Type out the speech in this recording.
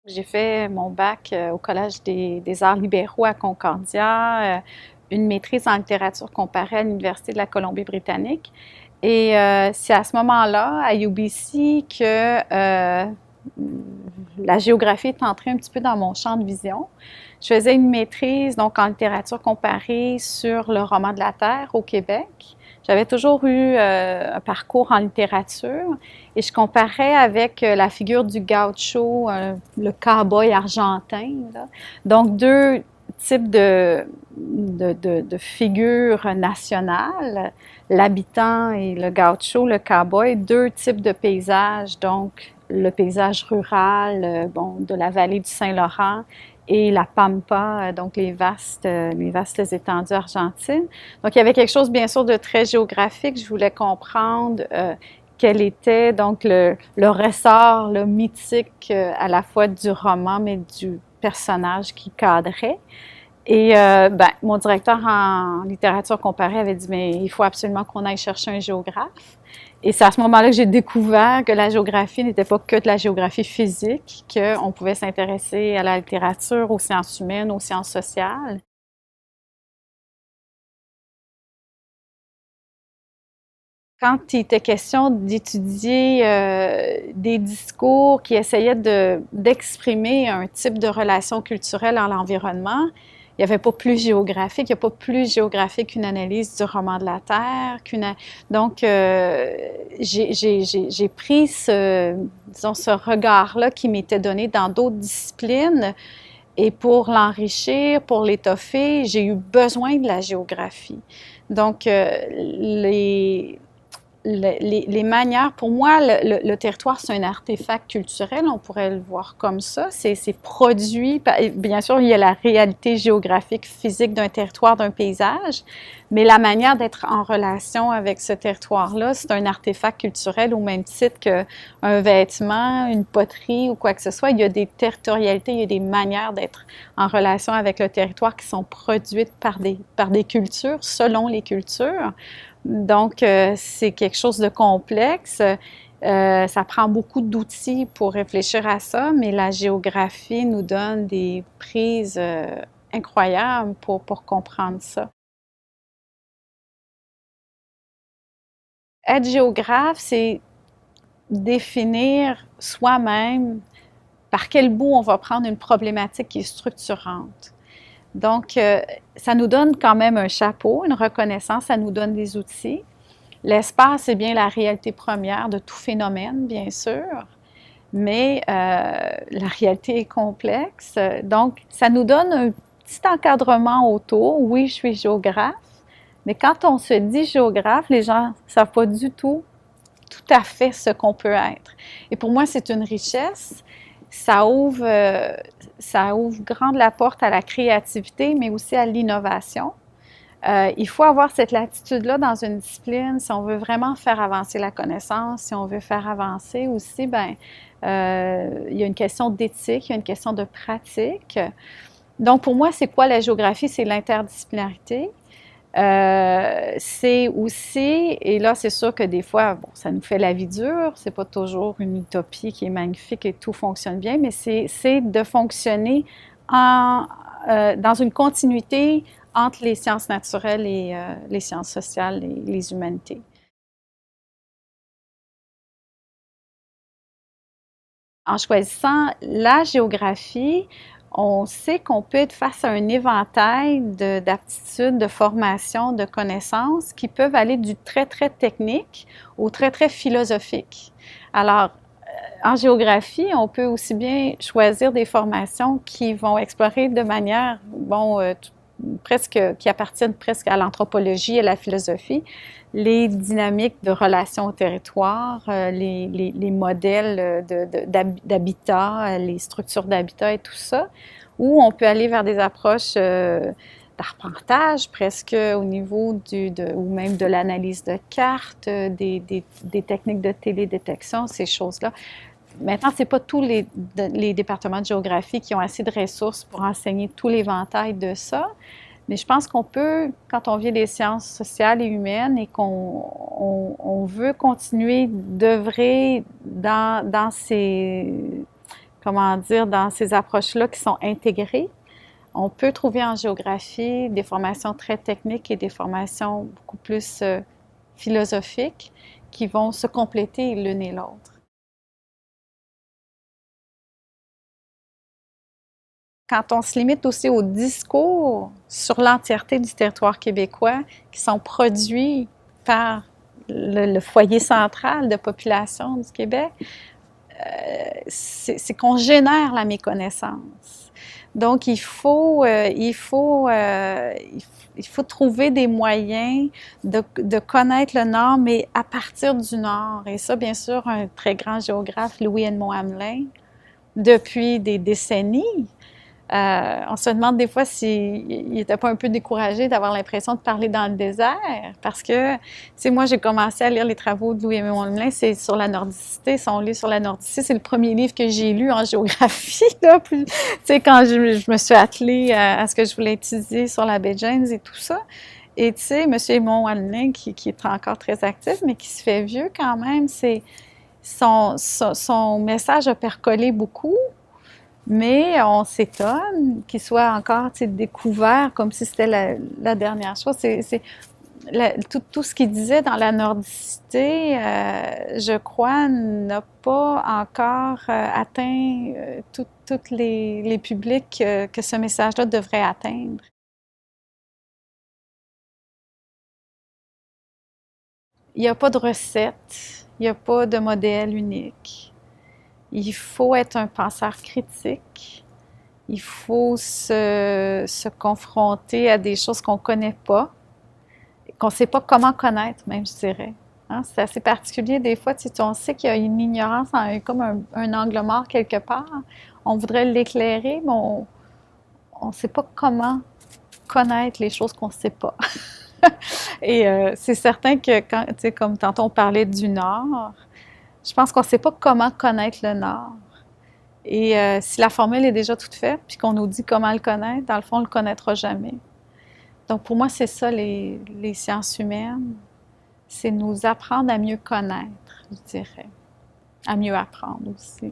J'ai fait mon bac au Collège des arts libéraux à Concordia, une maîtrise en littérature comparée à l'Université de la Colombie-Britannique. Et c'est à ce moment-là, à UBC, que la géographie est entrée un petit peu dans mon champ de vision. Je faisais une maîtrise donc en littérature comparée sur le roman de la Terre au Québec. J'avais toujours eu un parcours en littérature et je comparais avec la figure du gaucho, le cow-boy argentin, là. Donc, deux types de figures nationales, l'habitant et le gaucho, le cow-boy, deux types de paysages, donc le paysage rural, bon, de la vallée du Saint-Laurent et la pampa, donc les vastes étendues argentines. Donc, il y avait quelque chose, bien sûr, de très géographique. Je voulais comprendre quel était donc le ressort le mythique à la fois du roman, mais du personnage qui cadrait. Et ben, mon directeur en littérature comparée avait dit, mais il faut absolument qu'on aille chercher un géographe. Et c'est à ce moment-là que j'ai découvert que la géographie n'était pas que de la géographie physique, qu'on pouvait s'intéresser à la littérature, aux sciences humaines, aux sciences sociales. Quand il était question d'étudier des discours qui essayaient d'exprimer un type de relation culturelle en l'environnement, il n'y avait pas plus géographique, il n'y a pas plus géographique qu'une analyse du roman de la Terre. Donc, j'ai pris disons, ce regard-là qui m'était donné dans d'autres disciplines et pour l'enrichir, pour l'étoffer, j'ai eu besoin de la géographie. Donc, les manières, pour moi, le territoire, c'est un artefact culturel, on pourrait le voir comme ça. C'est produit, bien sûr, il y a la réalité géographique, physique d'un territoire, d'un paysage, mais la manière d'être en relation avec ce territoire-là, c'est un artefact culturel au même titre qu'un vêtement, une poterie ou quoi que ce soit. Il y a des territorialités, il y a des manières d'être en relation avec le territoire qui sont produites par des cultures, selon les cultures. Donc, c'est quelque chose de complexe. Ça prend beaucoup d'outils pour réfléchir à ça, mais la géographie nous donne des prises incroyables pour comprendre ça. Être géographe, c'est définir soi-même par quel bout on va prendre une problématique qui est structurante. Donc, ça nous donne quand même un chapeau, une reconnaissance, ça nous donne des outils. L'espace est bien la réalité première de tout phénomène, bien sûr, mais la réalité est complexe. Donc, ça nous donne un petit encadrement autour. Oui, je suis géographe, mais quand on se dit géographe, les gens ne savent pas du tout à fait ce qu'on peut être. Et pour moi, c'est une richesse. Ça ouvre grande la porte à la créativité, mais aussi à l'innovation. Il faut avoir cette latitude-là dans une discipline si on veut vraiment faire avancer la connaissance, si on veut faire avancer aussi, ben, il y a une question d'éthique, il y a une question de pratique. Donc, pour moi, c'est quoi la géographie? C'est l'interdisciplinarité. C'est aussi, et là, c'est sûr que des fois, bon, ça nous fait la vie dure, c'est pas toujours une utopie qui est magnifique et tout fonctionne bien, mais c'est de fonctionner en, dans une continuité entre les sciences naturelles et les sciences sociales et les humanités. En choisissant la géographie, on sait qu'on peut être face à un éventail d'aptitudes, de formations, de connaissances qui peuvent aller du très, très technique au très, très philosophique. Alors, en géographie, on peut aussi bien choisir des formations qui vont explorer de manière, bon, presque, qui appartiennent presque à l'anthropologie et à la philosophie, les dynamiques de relations au territoire, les modèles d'habitat, les structures d'habitat et tout ça, ou on peut aller vers des approches d'arpentage, presque au niveau ou même de l'analyse de cartes, des techniques de télédétection, ces choses-là. Maintenant, ce n'est pas tous les départements de géographie qui ont assez de ressources pour enseigner tout l'éventail de ça, mais je pense qu'on peut, quand on vient des sciences sociales et humaines et qu'on veut continuer d'œuvrer dans ces comment dire, dans ces approches-là qui sont intégrées. On peut trouver en géographie des formations très techniques et des formations beaucoup plus philosophiques qui vont se compléter l'une et l'autre. Quand on se limite aussi aux discours sur l'entièreté du territoire québécois qui sont produits par le foyer central de population du Québec, c'est qu'on génère la méconnaissance. Donc, il faut trouver des moyens de connaître le Nord, mais à partir du Nord. Et ça, bien sûr, un très grand géographe, Louis-Edmond Hamelin, depuis des décennies, on se demande des fois s'il n'était pas un peu découragé d'avoir l'impression de parler dans le désert, parce que, tu sais, moi, j'ai commencé à lire les travaux de Louis-Aimé Hamelin, c'est sur la nordicité, son livre sur la nordicité, c'est le premier livre que j'ai lu en géographie, là, tu sais, quand je me suis attelée à ce que je voulais étudier sur la baie James et tout ça. Et tu sais, M. Aimon Hamelin, qui est encore très actif, mais qui se fait vieux quand même, son message a percolé beaucoup. Mais on s'étonne qu'il soit encore découvert comme si c'était la dernière chose. Tout ce qu'il disait dans la nordicité, je crois, n'a pas encore atteint tous les publics que ce message-là devrait atteindre. Il n'y a pas de recette, il n'y a pas de modèle unique. Il faut être un penseur critique. Il faut se confronter à des choses qu'on ne connaît pas, qu'on ne sait pas comment connaître, même, je dirais. Hein? C'est assez particulier. Des fois, on sait qu'il y a une ignorance, comme un angle mort quelque part. On voudrait l'éclairer, mais on ne sait pas comment connaître les choses qu'on ne sait pas. Et c'est certain que, comme tantôt on parlait du Nord, je pense qu'on ne sait pas comment connaître le Nord. Et si la formule est déjà toute faite, puis qu'on nous dit comment le connaître, dans le fond, on ne le connaîtra jamais. Donc, pour moi, c'est ça, les sciences humaines. C'est nous apprendre à mieux connaître, je dirais. À mieux apprendre aussi.